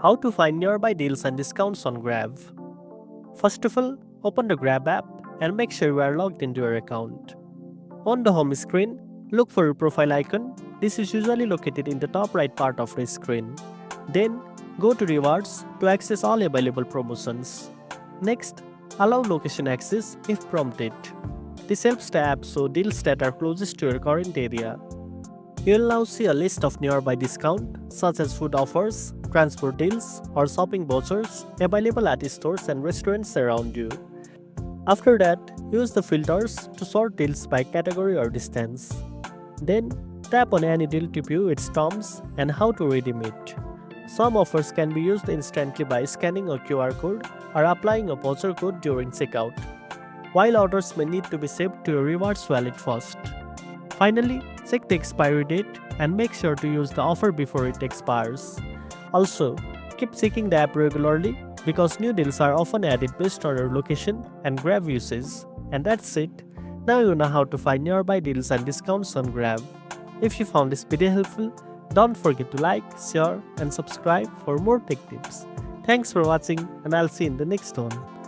How to find nearby deals and discounts on Grab. First of all, open the Grab app and make sure you are logged into your account. On the home screen, look for your profile icon. This is usually located in the top right part of the screen. Then, go to Rewards to access all available promotions. Next, allow location access if prompted. This helps the app show deals that are closest to your current area. You'll now see a list of nearby discounts such as food offers, transport deals, or shopping vouchers available at stores and restaurants around you. After that, use the filters to sort deals by category or distance. Then, tap on any deal to view its terms and how to redeem it. Some offers can be used instantly by scanning a QR code or applying a voucher code during checkout, while others may need to be saved to your rewards wallet first. Finally, check the expiry date and make sure to use the offer before it expires. Also, keep checking the app regularly because new deals are often added based on your location and Grab usage. And that's it. Now you know how to find nearby deals and discounts on Grab. If you found this video helpful, don't forget to like, share, and subscribe for more tech tips. Thanks for watching, and I'll see you in the next one.